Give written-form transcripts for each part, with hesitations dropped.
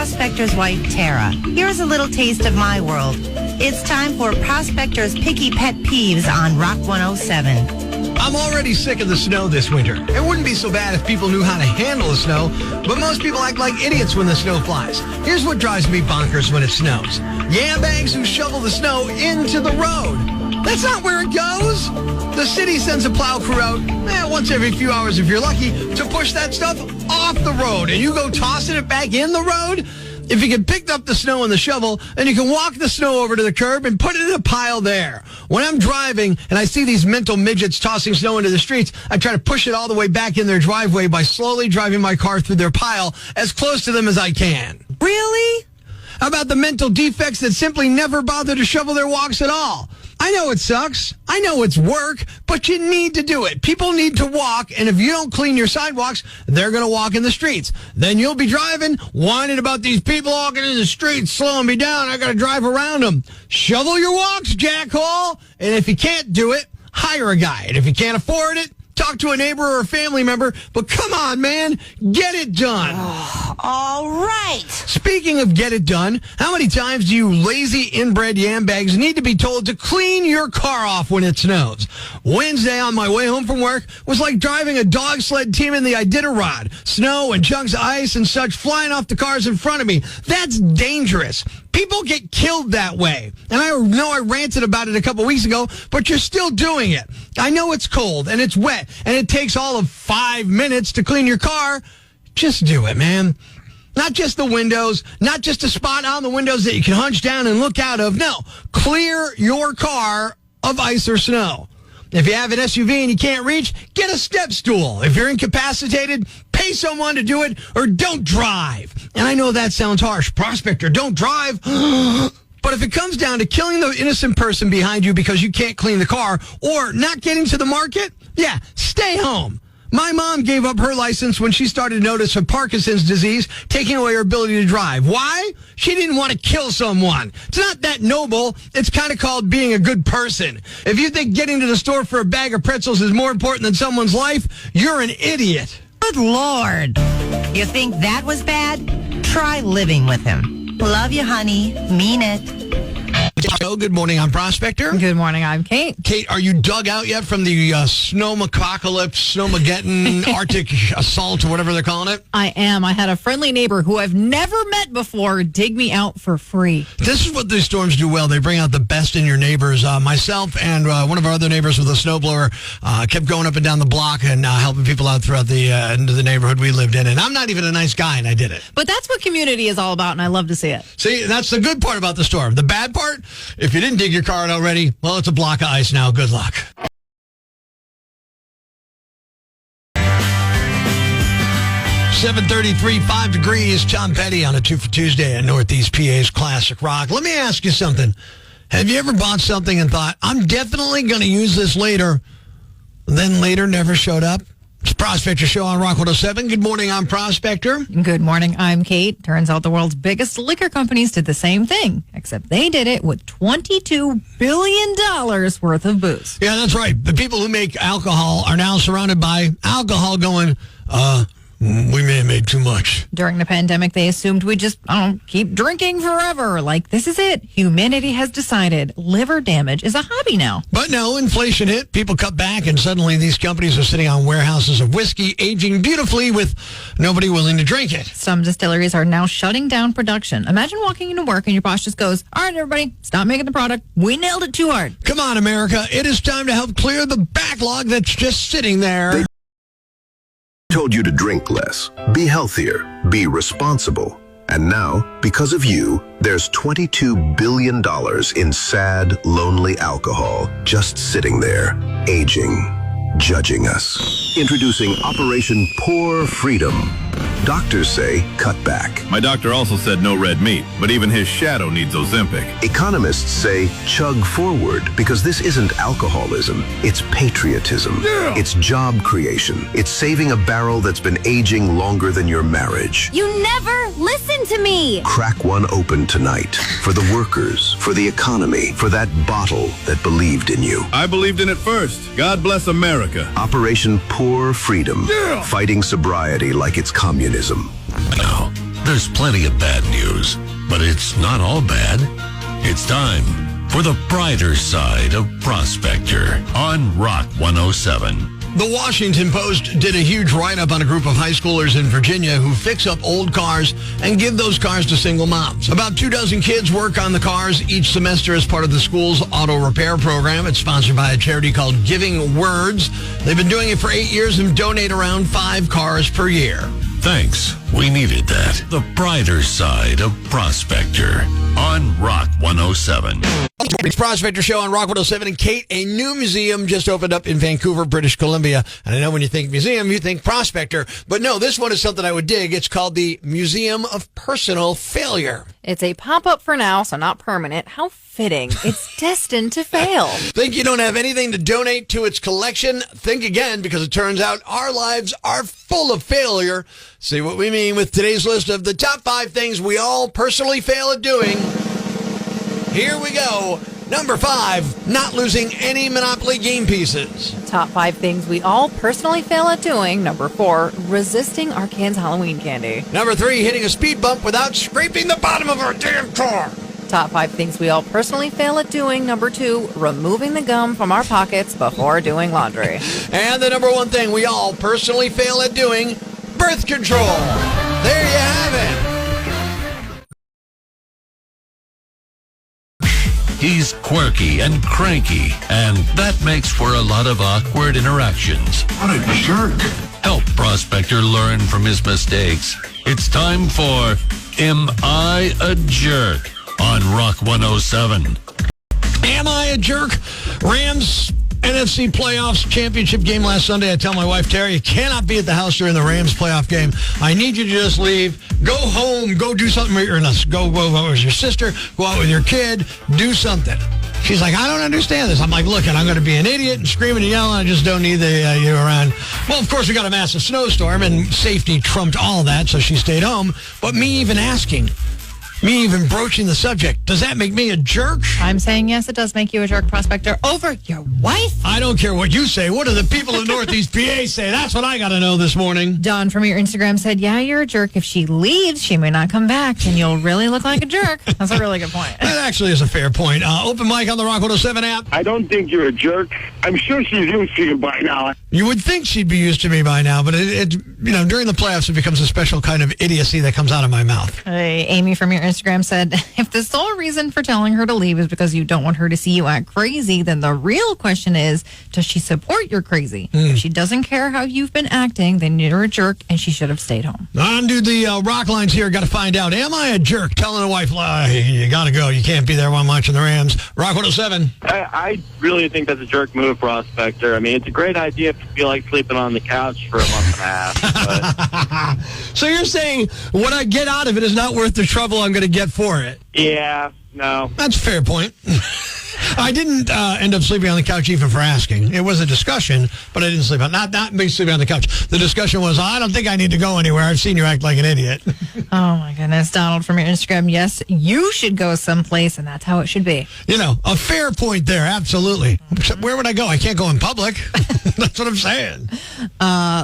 Prospector's wife, Tara. Here's a little taste of my world. It's time for Prospector's Picky Pet Peeves on Rock 107. I'm already sick of the snow this winter. It wouldn't be so bad if people knew how to handle the snow, but most people act like idiots when the snow flies. Here's what drives me bonkers when it snows. Yambags who shovel the snow into the road. That's not where it goes. The city sends a plow crew out once every few hours if you're lucky to push that stuff off the road, and you go tossing it back in the road. If you can pick up the snow in the shovel, then you can walk the snow over to the curb and put it in a pile there. When I'm driving and I see these mental midgets tossing snow into the streets, I try to push it all the way back in their driveway by slowly driving my car through their pile as close to them as I can. Really? How about the mental defects that simply never bother to shovel their walks at all? I know it sucks. I know it's work, but you need to do it. People need to walk, and if you don't clean your sidewalks, they're going to walk in the streets. Then you'll be driving, whining about these people walking in the streets, slowing me down. I got to drive around them. Shovel your walks, jackhole. And if you can't do it, hire a guy. And if you can't afford it, talk to a neighbor or a family member. But come on, man, get it done. All right. Speaking of get it done, how many times do you lazy inbred yambags need to be told to clean your car off when it snows? Wednesday on my way home from work was like driving a dog sled team in the Iditarod. Snow and chunks of ice and such flying off the cars in front of me. That's dangerous. People get killed that way. And I know I ranted about it a couple weeks ago, but you're still doing it. I know it's cold and it's wet and it takes all of 5 minutes to clean your car. Just do it, man. Not just the windows, not just a spot on the windows that you can hunch down and look out of. No, clear your car of ice or snow. If you have an SUV and you can't reach, get a step stool. If you're incapacitated, pay someone to do it or don't drive. And I know that sounds harsh. Prospector, don't drive. But if it comes down to killing the innocent person behind you because you can't clean the car or not getting to the market, yeah, stay home. My mom gave up her license when she started to notice her Parkinson's disease, taking away her ability to drive. Why? She didn't want to kill someone. It's not that noble. It's kind of called being a good person. If you think getting to the store for a bag of pretzels is more important than someone's life, you're an idiot. Good Lord. You think that was bad? Try living with him. Love you, honey. Mean it. Good morning, I'm Prospector. Good morning, I'm Kate. Kate, are you dug out yet from the snowmacalypse, snowmageddon, Arctic assault, or whatever they're calling it? I am. I had a friendly neighbor who I've never met before dig me out for free. This is what these storms do well. They bring out the best in your neighbors. Myself and one of our other neighbors with a snowblower kept going up and down the block and helping people out throughout the end of the neighborhood we lived in. And I'm not even a nice guy, and I did it. But that's what community is all about, and I love to see it. See, that's the good part about the storm. The bad part, if you didn't dig your car out already, well, it's a block of ice now. Good luck. .33, 5 degrees. Tom Petty on a 2 for Tuesday at Northeast PA's Classic Rock. Let me ask you something. Have you ever bought something and thought, I'm definitely going to use this later, then later never showed up? It's Prospector Show on Rock 107. Good morning, I'm Prospector. Good morning, I'm Kate. Turns out the world's biggest liquor companies did the same thing, except they did it with $22 billion worth of booze. Yeah, that's right. The people who make alcohol are now surrounded by alcohol going, we may have made too much. During the pandemic, they assumed we'd just, keep drinking forever. Like, this is it. Humanity has decided liver damage is a hobby now. But no, inflation hit. People cut back, and suddenly these companies are sitting on warehouses of whiskey, aging beautifully with nobody willing to drink it. Some distilleries are now shutting down production. Imagine walking into work and your boss just goes, all right, everybody, stop making the product. We nailed it too hard. Come on, America. It is time to help clear the backlog that's just sitting there. Told you to drink less, be healthier, be responsible. And now, because of you, there's $22 billion in sad, lonely alcohol just sitting there, aging, judging us. Introducing Operation Poor Freedom. Doctors say cut back. My doctor also said no red meat, but even his shadow needs Ozempic. Economists say chug forward because this isn't alcoholism, it's patriotism. Yeah. It's job creation. It's saving a barrel that's been aging longer than your marriage. You never listen to me. Crack one open tonight for the workers, for the economy, for that bottle that believed in you. I believed in it first. God bless America. Operation Poor Freedom. Yeah. Fighting sobriety like it's communism. Now, there's There's plenty of bad news, but it's not all bad. It's time for the brighter side of Prospector on Rock 107. The Washington Post did a huge write-up on a group of high schoolers in Virginia who fix up old cars and give those cars to single moms. About 24 kids work on the cars each semester as part of the school's auto repair program. It's sponsored by a charity called Giving Words. They've been doing it for 8 years and donate around 5 cars per year. Thanks. We needed that. The brighter side of Prospector on Rock 107. It's Prospector Show on Rock 107. And Kate, a new museum just opened up in Vancouver, British Columbia. And I know when you think museum, you think Prospector. But no, this one is something I would dig. It's called the Museum of Personal Failure. It's a pop-up for now, so not permanent. How fitting. It's destined to fail. Think you don't have anything to donate to its collection? Think again, because it turns out our lives are full of failure. See what we mean with today's list of the top 5 things we all personally fail at doing. Here we go. Number 5, not losing any Monopoly game pieces. Top 5 things we all personally fail at doing. Number 4, resisting our cans' Halloween candy. Number 3, hitting a speed bump without scraping the bottom of our damn car. Top 5 things we all personally fail at doing. Number 2, removing the gum from our pockets before doing laundry. And the number 1 thing we all personally fail at doing, birth control. There you have it. He's quirky and cranky, and that makes for a lot of awkward interactions. What a jerk. Help Prospector learn from his mistakes. It's time for Am I a Jerk? On Rock 107. Am I a jerk? Rams NFC playoffs championship game last Sunday. I tell my wife, Terry, you cannot be at the house during the Rams playoff game. I need you to just leave. Go home. Go do something with go with your sister. Go out with your kid. Do something. She's like, I don't understand this. I'm like, look, I'm going to be an idiot and screaming and yelling. I just don't need you around. Well, of course, we got a massive snowstorm, and safety trumped all that, so she stayed home. But me even broaching the subject, does that make me a jerk? I'm saying yes, it does make you a jerk, Prospector, over your wife. I don't care what you say. What do the people of Northeast PA say? That's what I got to know this morning. Don from your Instagram said, yeah, you're a jerk. If she leaves, she may not come back, and you'll really look like a jerk. That's a really good point. That actually is a fair point. Open mic on the Rock 107 app. I don't think you're a jerk. I'm sure she's used to you by now. You would think she'd be used to me by now, but it during the playoffs, it becomes a special kind of idiocy that comes out of my mouth. Amy from your Instagram said, if the sole reason for telling her to leave is because you don't want her to see you act crazy, then the real question is, does she support your crazy? If she doesn't care how you've been acting, then you're a jerk and she should have stayed home. Undo the rock lines here. Got to find out, am I a jerk telling a wife, you got to go. You can't be there while I'm watching the Rams. Rock 107. I really think that's a jerk move, Prospector. I mean, it's a great idea if you feel like sleeping on the couch for a month and a half. But so you're saying what I get out of it is not worth the trouble I'm going to get for it? yeah, no. That's a fair point. I didn't end up sleeping on the couch even for asking. It was a discussion, but I didn't sleep on not me sleeping on the couch. The discussion was, I don't think I need to go anywhere. I've seen you act like an idiot. Oh, my goodness. Donald from your Instagram, yes, you should go someplace, and that's how it should be. A fair point there. Absolutely. Except where would I go? I can't go in public. That's what I'm saying.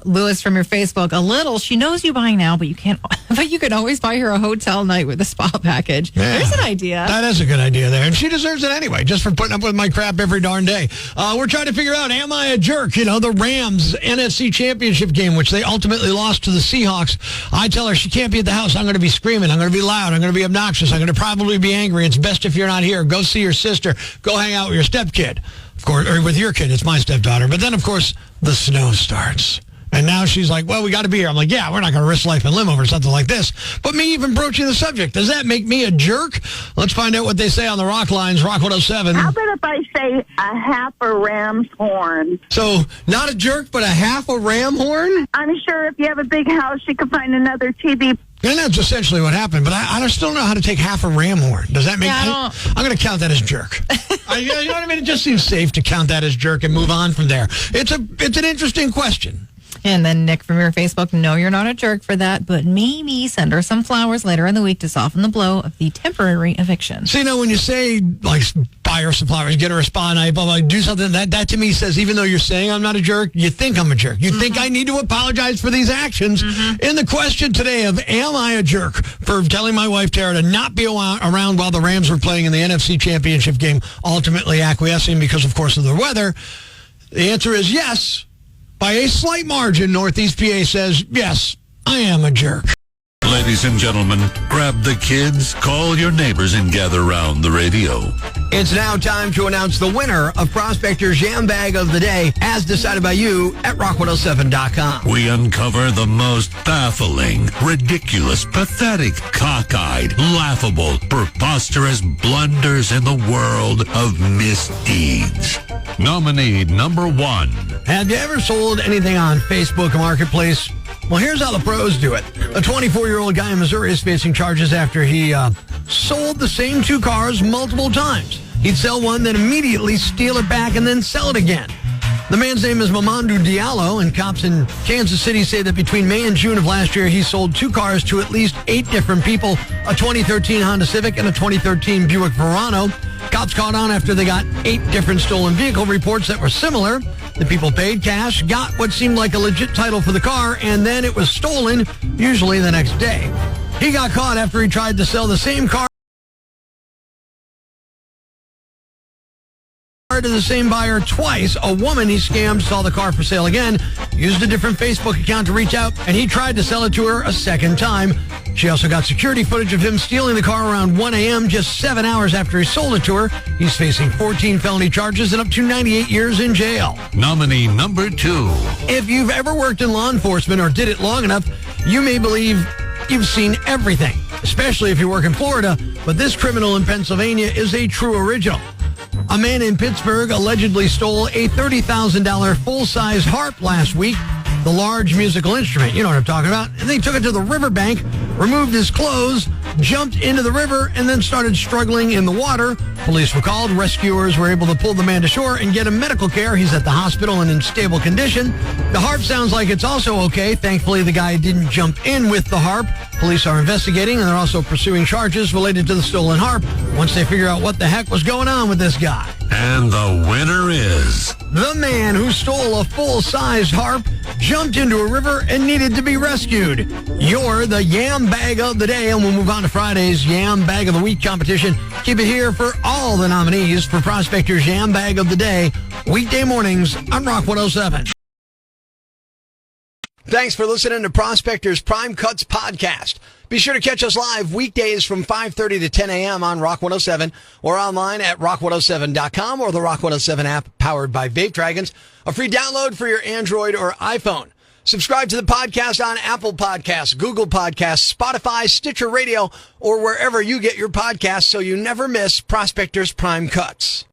Lewis from your Facebook, a little. She knows you buy now, but you can't. But you can always buy her a hotel night with a spa package. Yeah. There's an idea. That is a good idea there, and she deserves it anyway, just for putting up with my crap every darn day. We're trying to figure out, am I a jerk? The Rams NFC championship game, which they ultimately lost to the Seahawks. I tell her she can't be at the house. I'm going to be screaming. I'm going to be loud. I'm going to be obnoxious. I'm going to probably be angry. It's best if you're not here. Go see your sister. Go hang out with your stepkid. Of course, or with your kid. It's my stepdaughter. But then, of course, the snow starts. And now she's like, well, we got to be here. I'm like, yeah, we're not going to risk life and limb over something like this. But me even broaching the subject, does that make me a jerk? Let's find out what they say on the rock lines, Rock 107. How about if I say a half a ram's horn? So, not a jerk, but a half a ram horn? I'm sure if you have a big house, you could find another TV. And that's essentially what happened. But I still don't know how to take half a ram horn. Does that make sense? I'm going to count that as jerk. You know what I mean? It just seems safe to count that as jerk and move on from there. It's an interesting question. And then Nick from your Facebook, no, you're not a jerk for that, but maybe send her some flowers later in the week to soften the blow of the temporary eviction. See, when you say, like, buy her some flowers, get her a spa night, blah, blah, do something. That to me says, even though you're saying I'm not a jerk, you think I'm a jerk. You think I need to apologize for these actions. In the question today of, am I a jerk for telling my wife, Tara, to not be around while the Rams were playing in the NFC Championship game, ultimately acquiescing because, of course, of the weather? The answer is yes. By a slight margin, Northeast PA says, yes, I am a jerk. Ladies and gentlemen, grab the kids, call your neighbors, and gather round the radio. It's now time to announce the winner of Prospector's Jam Bag of the Day, as decided by you at rock107.com. We uncover the most baffling, ridiculous, pathetic, cockeyed, laughable, preposterous blunders in the world of misdeeds. Nominee number 1. Have you ever sold anything on Facebook Marketplace? Well, here's how the pros do it. A 24-year-old guy in Missouri is facing charges after he sold the same 2 cars multiple times. He'd sell one, then immediately steal it back, and then sell it again. The man's name is Mamadou Diallo, and cops in Kansas City say that between May and June of last year, he sold 2 cars to at least 8 different people, a 2013 Honda Civic and a 2013 Buick Verano. Cops caught on after they got 8 different stolen vehicle reports that were similar. The people paid cash, got what seemed like a legit title for the car, and then it was stolen, usually the next day. He got caught after he tried to sell the same car to the same buyer twice. A woman he scammed saw the car for sale again, used a different Facebook account to reach out, and he tried to sell it to her a second time. She also got security footage of him stealing the car around 1 a.m. just 7 hours after he sold it to her. He's facing 14 felony charges and up to 98 years in jail. Nominee number 2. If you've ever worked in law enforcement or did it long enough, you may believe you've seen everything, especially if you work in Florida, but this criminal in Pennsylvania is a true original. A man in Pittsburgh allegedly stole a $30,000 full-size harp last week, the large musical instrument, you know what I'm talking about, and they took it to the riverbank, removed his clothes, jumped into the river, and then started struggling in the water. Police were called. Rescuers were able to pull the man to shore and get him medical care. He's at the hospital and in stable condition. The harp sounds like it's also okay. Thankfully, the guy didn't jump in with the harp. Police are investigating, and they're also pursuing charges related to the stolen harp once they figure out what the heck was going on with this guy. And the winner is... the man who stole a full-size harp, jumped into a river, and needed to be rescued. You're the Yam Bag of the Day, and we'll move on to Friday's Yam Bag of the Week competition. Keep it here for all the nominees for Prospector's Yam Bag of the Day, weekday mornings on Rock 107. Thanks for listening to Prospector's Prime Cuts podcast. Be sure to catch us live weekdays from 5:30 to 10 a.m. on Rock 107 or online at rock107.com or the Rock 107 app powered by Vape Dragons, a free download for your Android or iPhone. Subscribe to the podcast on Apple Podcasts, Google Podcasts, Spotify, Stitcher Radio, or wherever you get your podcasts so you never miss Prospector's Prime Cuts.